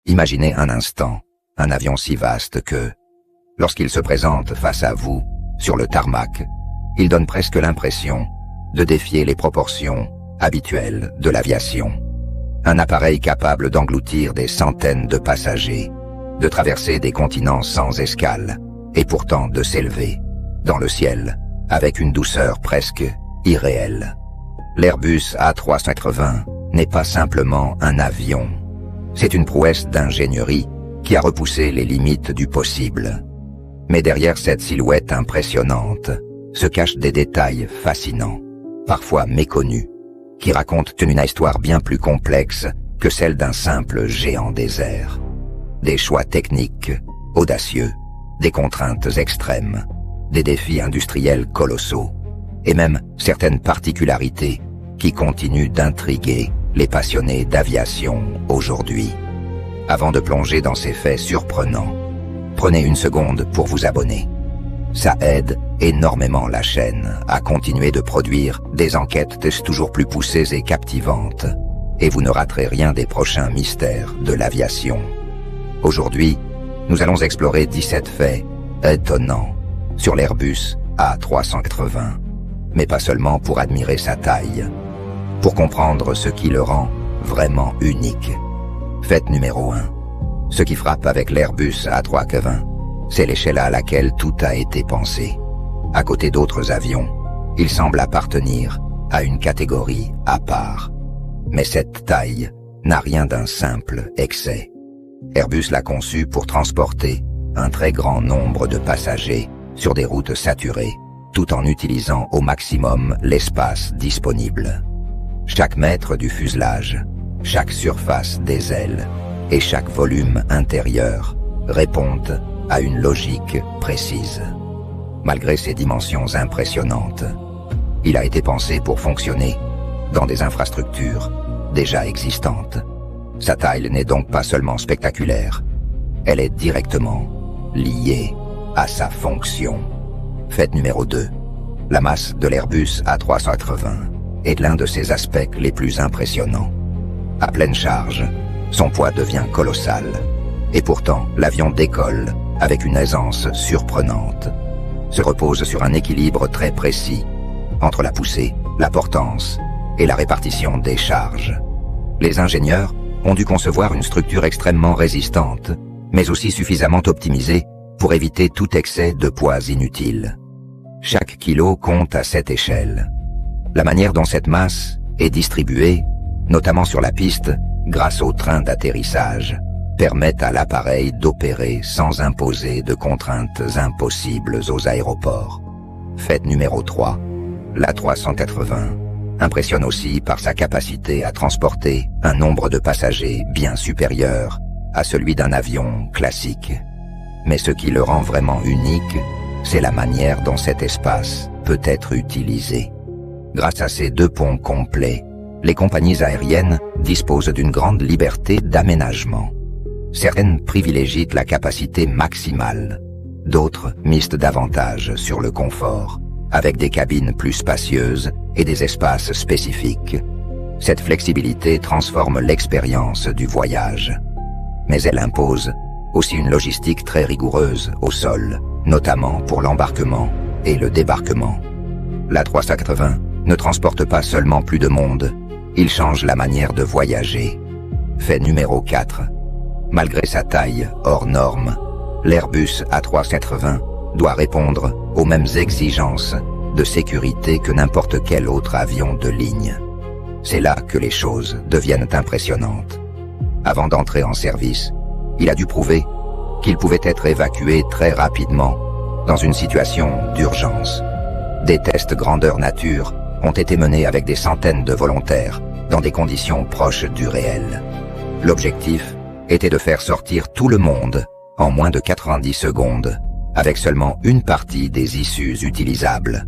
Imaginez un instant un avion si vaste que, lorsqu'il se présente face à vous, sur le tarmac, il donne presque l'impression de défier les proportions habituelles de l'aviation. Un appareil capable d'engloutir des centaines de passagers, de traverser des continents sans escale, et pourtant de s'élever dans le ciel avec une douceur presque irréelle. L'Airbus A380 n'est pas simplement un avion. C'est une prouesse d'ingénierie qui a repoussé les limites du possible. Mais derrière cette silhouette impressionnante se cachent des détails fascinants, parfois méconnus, qui racontent une histoire bien plus complexe que celle d'un simple géant des airs. Des choix techniques audacieux, des contraintes extrêmes, des défis industriels colossaux, et même certaines particularités qui continuent d'intriguer les passionnés d'aviation aujourd'hui. Avant de plonger dans ces faits surprenants, prenez une seconde pour vous abonner. Ça aide énormément la chaîne à continuer de produire des enquêtes toujours plus poussées et captivantes, et vous ne raterez rien des prochains mystères de l'aviation. Aujourd'hui, nous allons explorer 17 faits étonnants sur l'Airbus A380, mais pas seulement pour admirer sa taille, pour comprendre ce qui le rend vraiment unique. Fait numéro 1. Ce qui frappe avec l'Airbus A380, c'est l'échelle à laquelle tout a été pensé. À côté d'autres avions, il semble appartenir à une catégorie à part. Mais cette taille n'a rien d'un simple excès. Airbus l'a conçu pour transporter un très grand nombre de passagers sur des routes saturées, tout en utilisant au maximum l'espace disponible. Chaque mètre du fuselage, chaque surface des ailes et chaque volume intérieur répondent à une logique précise. Malgré ses dimensions impressionnantes, il a été pensé pour fonctionner dans des infrastructures déjà existantes. Sa taille n'est donc pas seulement spectaculaire, elle est directement liée à sa fonction. Fait numéro 2. La masse de l'Airbus A380 est l'un de ses aspects les plus impressionnants. À pleine charge, son poids devient colossal, et pourtant l'avion décolle avec une aisance surprenante. Se repose sur un équilibre très précis entre la poussée, la portance et la répartition des charges. Les ingénieurs ont dû concevoir une structure extrêmement résistante, mais aussi suffisamment optimisée pour éviter tout excès de poids inutile. Chaque kilo compte à cette échelle. La manière dont cette masse est distribuée, notamment sur la piste, grâce au train d'atterrissage, permet à l'appareil d'opérer sans imposer de contraintes impossibles aux aéroports. Fait numéro 3. L'A380 impressionne aussi par sa capacité à transporter un nombre de passagers bien supérieur à celui d'un avion classique. Mais ce qui le rend vraiment unique, c'est la manière dont cet espace peut être utilisé. Grâce à ces 2 ponts complets, les compagnies aériennes disposent d'une grande liberté d'aménagement. Certaines privilégient la capacité maximale, d'autres misent davantage sur le confort, avec des cabines plus spacieuses et des espaces spécifiques. Cette flexibilité transforme l'expérience du voyage. Mais elle impose aussi une logistique très rigoureuse au sol, notamment pour l'embarquement et le débarquement. L'A380 ne transporte pas seulement plus de monde, il change la manière de voyager. Fait numéro 4. Malgré sa taille hors norme, l'Airbus A380 doit répondre aux mêmes exigences de sécurité que n'importe quel autre avion de ligne. C'est là que les choses deviennent impressionnantes. Avant d'entrer en service, il a dû prouver qu'il pouvait être évacué très rapidement dans une situation d'urgence. Des tests grandeur nature ont été menés avec des centaines de volontaires dans des conditions proches du réel. L'objectif était de faire sortir tout le monde en moins de 90 secondes, avec seulement une partie des issues utilisables.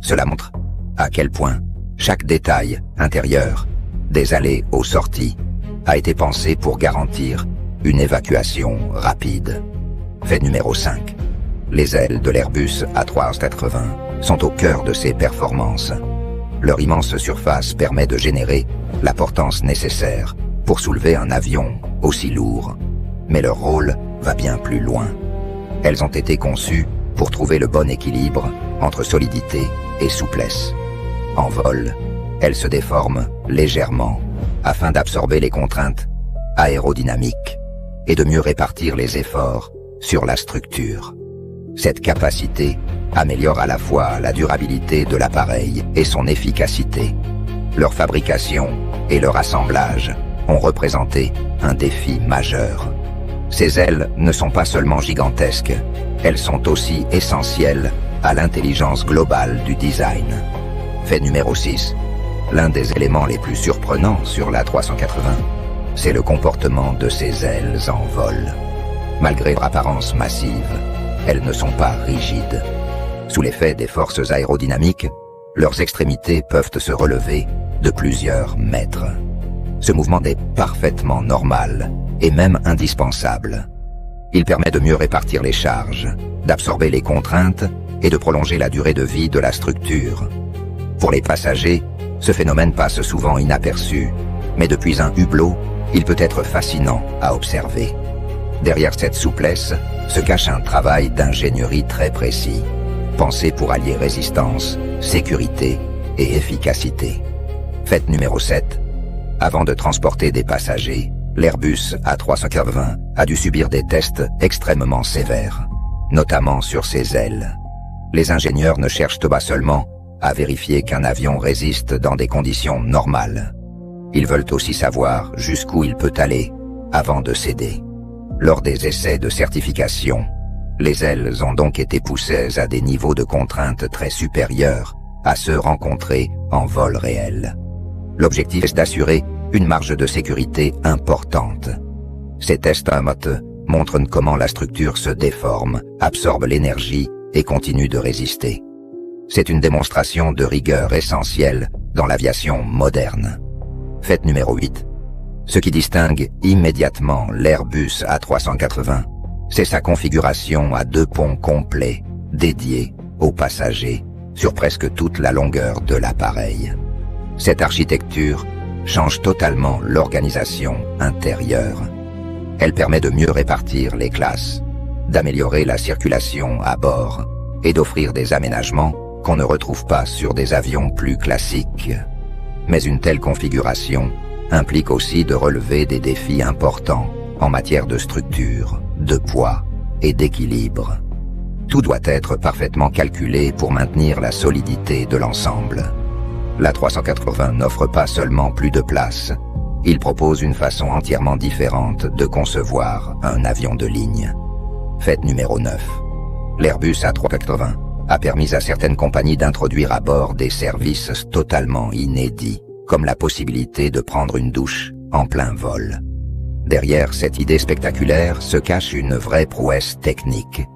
Cela montre à quel point chaque détail intérieur, des allées aux sorties, a été pensé pour garantir une évacuation rapide. Fait numéro 5. Les ailes de l'Airbus A380 sont au cœur de ses performances. Leur immense surface permet de générer la portance nécessaire pour soulever un avion aussi lourd mais leur rôle va bien plus loin. Elles ont été conçues pour trouver le bon équilibre entre solidité et souplesse. En vol, elles se déforment légèrement afin d'absorber les contraintes aérodynamiques et de mieux répartir les efforts sur la structure. Cette capacité améliore à la fois la durabilité de l'appareil et son efficacité. Leur fabrication et leur assemblage ont représenté un défi majeur. Ces ailes ne sont pas seulement gigantesques, elles sont aussi essentielles à l'intelligence globale du design. Fait numéro 6. L'un des éléments les plus surprenants sur l'A380, c'est le comportement de ces ailes en vol. Malgré leur apparence massive, elles ne sont pas rigides. Sous l'effet des forces aérodynamiques, leurs extrémités peuvent se relever de plusieurs mètres. Ce mouvement est parfaitement normal et même indispensable. Il permet de mieux répartir les charges, d'absorber les contraintes et de prolonger la durée de vie de la structure. Pour les passagers, ce phénomène passe souvent inaperçu, mais depuis un hublot, il peut être fascinant à observer. Derrière cette souplesse se cache un travail d'ingénierie très précis, pensé pour allier résistance, sécurité et efficacité. Fait numéro 7. Avant de transporter des passagers, l'Airbus A380 a dû subir des tests extrêmement sévères, notamment sur ses ailes. Les ingénieurs ne cherchent pas seulement à vérifier qu'un avion résiste dans des conditions normales. Ils veulent aussi savoir jusqu'où il peut aller avant de céder. Lors des essais de certification, les ailes ont donc été poussées à des niveaux de contrainte très supérieurs à ceux rencontrés en vol réel. L'objectif est d'assurer une marge de sécurité importante. Ces tests montrent comment la structure se déforme, absorbe l'énergie et continue de résister. C'est une démonstration de rigueur essentielle dans l'aviation moderne. Fait numéro 8. Ce qui distingue immédiatement l'Airbus A380, c'est sa configuration à 2 ponts complets, dédiés aux passagers, sur presque toute la longueur de l'appareil. Cette architecture change totalement l'organisation intérieure. Elle permet de mieux répartir les classes, d'améliorer la circulation à bord et d'offrir des aménagements qu'on ne retrouve pas sur des avions plus classiques. Mais une telle configuration implique aussi de relever des défis importants en matière de structure, de poids et d'équilibre. Tout doit être parfaitement calculé pour maintenir la solidité de l'ensemble. L'A380 n'offre pas seulement plus de place, il propose une façon entièrement différente de concevoir un avion de ligne. Fait numéro 9. L'Airbus A380 a permis à certaines compagnies d'introduire à bord des services totalement inédits, comme la possibilité de prendre une douche en plein vol. Derrière cette idée spectaculaire se cache une vraie prouesse technique.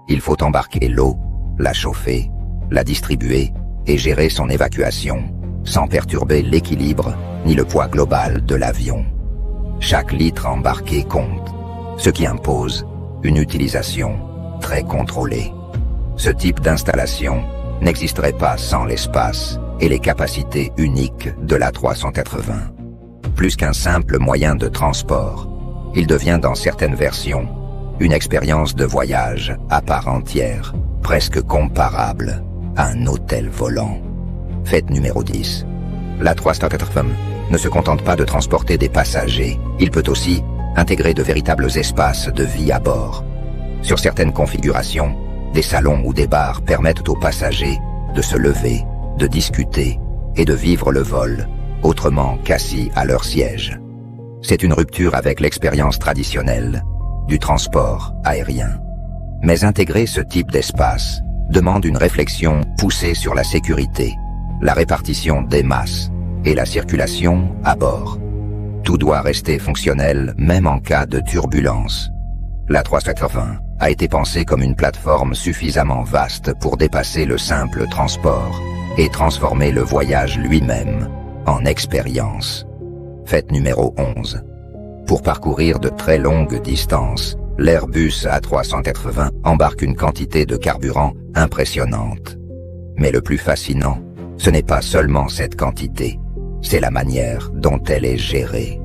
Il faut embarquer l'eau, la chauffer, la distribuer et gérer son évacuation, sans perturber l'équilibre ni le poids global de l'avion. Chaque litre embarqué compte, ce qui impose une utilisation très contrôlée. Ce type d'installation n'existerait pas sans l'espace et les capacités uniques de l'A380. Plus qu'un simple moyen de transport, il devient dans certaines versions une expérience de voyage à part entière, presque comparable à un hôtel volant. Fait numéro 10. L'A380 ne se contente pas de transporter des passagers, il peut aussi intégrer de véritables espaces de vie à bord. Sur certaines configurations, des salons ou des bars permettent aux passagers de se lever, de discuter et de vivre le vol autrement qu'assis à leur siège. C'est une rupture avec l'expérience traditionnelle du transport aérien. Mais intégrer ce type d'espace demande une réflexion poussée sur la sécurité, la répartition des masses et la circulation à bord. Tout doit rester fonctionnel même en cas de turbulence. L'A380 a été pensée comme une plateforme suffisamment vaste pour dépasser le simple transport et transformer le voyage lui-même en expérience. Fait numéro 11. Pour parcourir de très longues distances, l'Airbus A380 embarque une quantité de carburant impressionnante. Mais le plus fascinant, ce n'est pas seulement cette quantité, c'est la manière dont elle est gérée.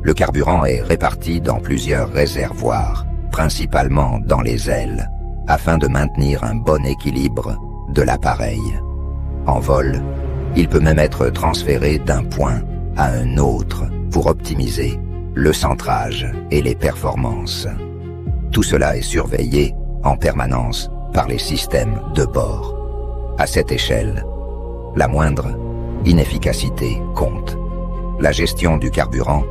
Le carburant est réparti dans plusieurs réservoirs, principalement dans les ailes, afin de maintenir un bon équilibre de l'appareil. En vol, il peut même être transféré d'un point à un autre pour optimiser le centrage et les performances. Tout cela est surveillé en permanence par les systèmes de bord. À cette échelle, la moindre inefficacité compte. La gestion du carburant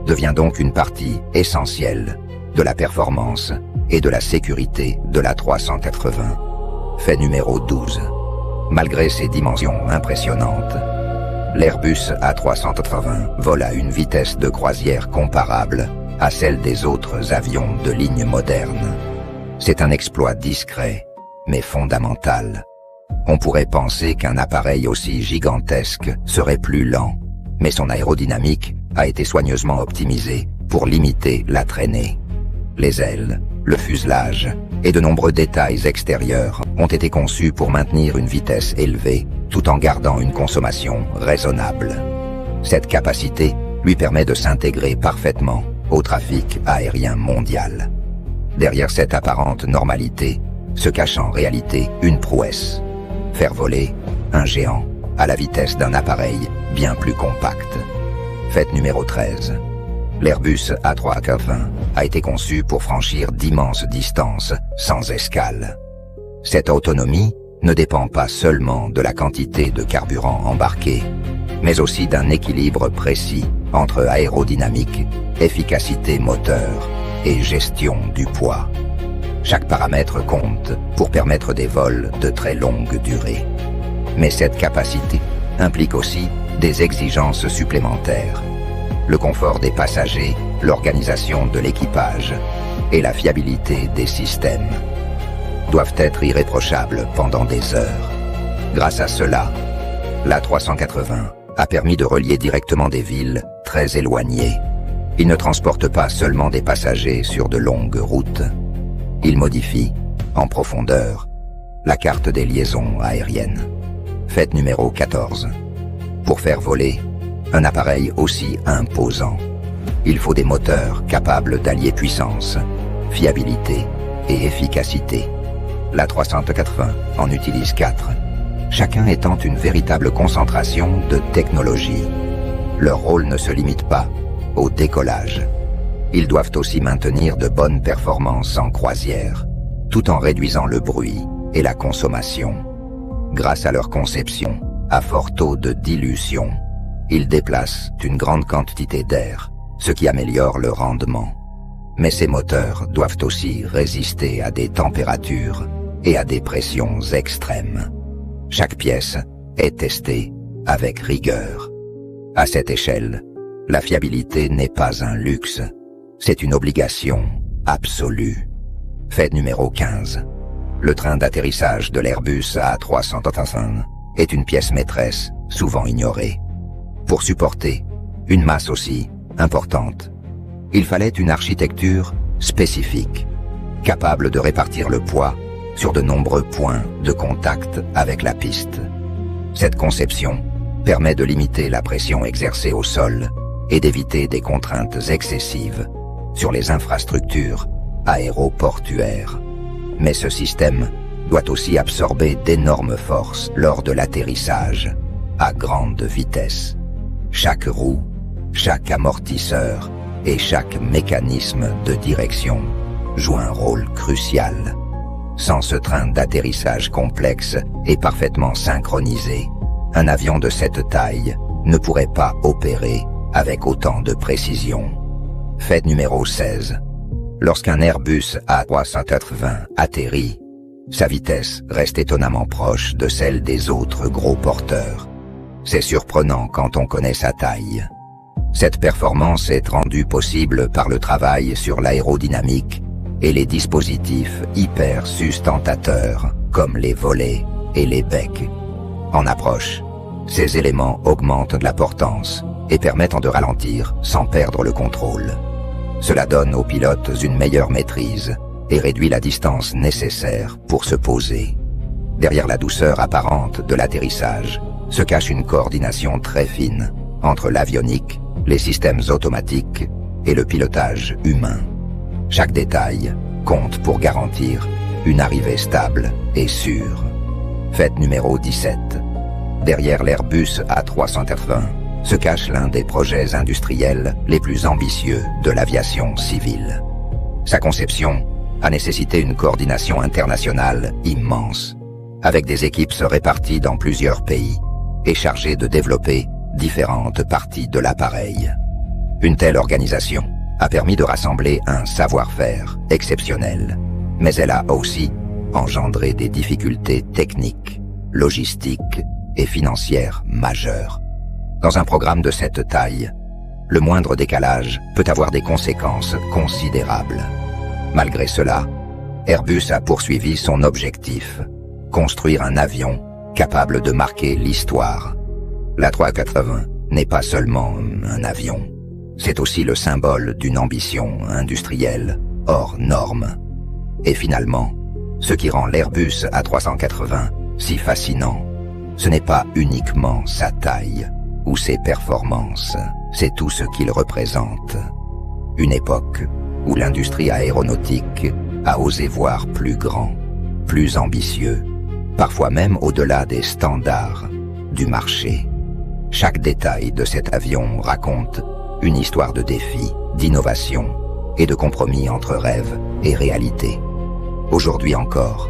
devient donc une partie essentielle de la performance et de la sécurité de l'A380. Fait numéro 12. Malgré ses dimensions impressionnantes, l'Airbus A380 vole à une vitesse de croisière comparable à celle des autres avions de ligne moderne. C'est un exploit discret, mais fondamental. On pourrait penser qu'un appareil aussi gigantesque serait plus lent, mais son aérodynamique a été soigneusement optimisée pour limiter la traînée. Les ailes, le fuselage et de nombreux détails extérieurs ont été conçus pour maintenir une vitesse élevée tout en gardant une consommation raisonnable. Cette capacité lui permet de s'intégrer parfaitement au trafic aérien mondial. Derrière cette apparente normalité se cache en réalité une prouesse: faire voler un géant à la vitesse d'un appareil bien plus compact. Fait numéro 13. L'Airbus A380 a été conçu pour franchir d'immenses distances sans escale. Cette autonomie ne dépend pas seulement de la quantité de carburant embarqué, mais aussi d'un équilibre précis entre aérodynamique, efficacité moteur et gestion du poids. Chaque paramètre compte pour permettre des vols de très longue durée. Mais cette capacité implique aussi des exigences supplémentaires. Le confort des passagers, l'organisation de l'équipage et la fiabilité des systèmes doivent être irréprochables pendant des heures. Grâce à cela, l'A380 a permis de relier directement des villes très éloignées. Il ne transporte pas seulement des passagers sur de longues routes. Il modifie, en profondeur, la carte des liaisons aériennes. Fait numéro 14. Pour faire voler un appareil aussi imposant, il faut des moteurs capables d'allier puissance, fiabilité et efficacité. L'A380 en utilise 4, chacun étant une véritable concentration de technologie. Leur rôle ne se limite pas au décollage. Ils doivent aussi maintenir de bonnes performances en croisière, tout en réduisant le bruit et la consommation. Grâce à leur conception à fort taux de dilution, ils déplacent une grande quantité d'air, ce qui améliore le rendement. Mais ces moteurs doivent aussi résister à des températures et à des pressions extrêmes. Chaque pièce est testée avec rigueur. À cette échelle, la fiabilité n'est pas un luxe, c'est une obligation absolue. Fait numéro 15. Le train d'atterrissage de l'Airbus A380 est une pièce maîtresse souvent ignorée. Pour supporter une masse aussi importante, il fallait une architecture spécifique, capable de répartir le poids sur de nombreux points de contact avec la piste. Cette conception permet de limiter la pression exercée au sol et d'éviter des contraintes excessives sur les infrastructures aéroportuaires. Mais ce système doit aussi absorber d'énormes forces lors de l'atterrissage, à grande vitesse. Chaque roue, chaque amortisseur et chaque mécanisme de direction joue un rôle crucial. Sans ce train d'atterrissage complexe et parfaitement synchronisé, un avion de cette taille ne pourrait pas opérer avec autant de précision. Fait numéro 16. Lorsqu'un Airbus A380 atterrit, sa vitesse reste étonnamment proche de celle des autres gros porteurs. C'est surprenant quand on connaît sa taille. Cette performance est rendue possible par le travail sur l'aérodynamique et les dispositifs hyper sustentateurs comme les volets et les becs. En approche, ces éléments augmentent la portance et permettent de ralentir sans perdre le contrôle. Cela donne aux pilotes une meilleure maîtrise et réduit la distance nécessaire pour se poser. Derrière la douceur apparente de l'atterrissage se cache une coordination très fine entre l'avionique, les systèmes automatiques et le pilotage humain. Chaque détail compte pour garantir une arrivée stable et sûre. Fête numéro 17. Derrière l'Airbus A380 se cache l'un des projets industriels les plus ambitieux de l'aviation civile. Sa conception a nécessité une coordination internationale immense, avec des équipes réparties dans plusieurs pays et chargées de développer différentes parties de l'appareil. Une telle organisation a permis de rassembler un savoir-faire exceptionnel, mais elle a aussi engendré des difficultés techniques, logistiques et financières majeures. Dans un programme de cette taille, le moindre décalage peut avoir des conséquences considérables. Malgré cela, Airbus a poursuivi son objectif, construire un avion capable de marquer l'histoire. L'A380 n'est pas seulement un avion, c'est aussi le symbole d'une ambition industrielle hors norme. Et finalement, ce qui rend l'Airbus A380 si fascinant, ce n'est pas uniquement sa taille ou ses performances, c'est tout ce qu'il représente. Une époque où l'industrie aéronautique a osé voir plus grand, plus ambitieux, parfois même au-delà des standards du marché. Chaque détail de cet avion raconte une histoire de défis, d'innovation et de compromis entre rêve et réalité. Aujourd'hui encore,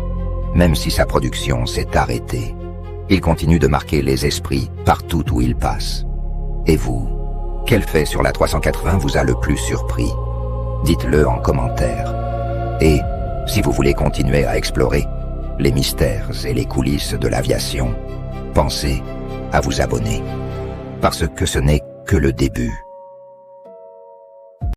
même si sa production s'est arrêtée, il continue de marquer les esprits partout où il passe. Et vous, quel fait sur l'A380 vous a le plus surpris? Dites-le en commentaire. Et, si vous voulez continuer à explorer les mystères et les coulisses de l'aviation, pensez à vous abonner. Parce que ce n'est que le début.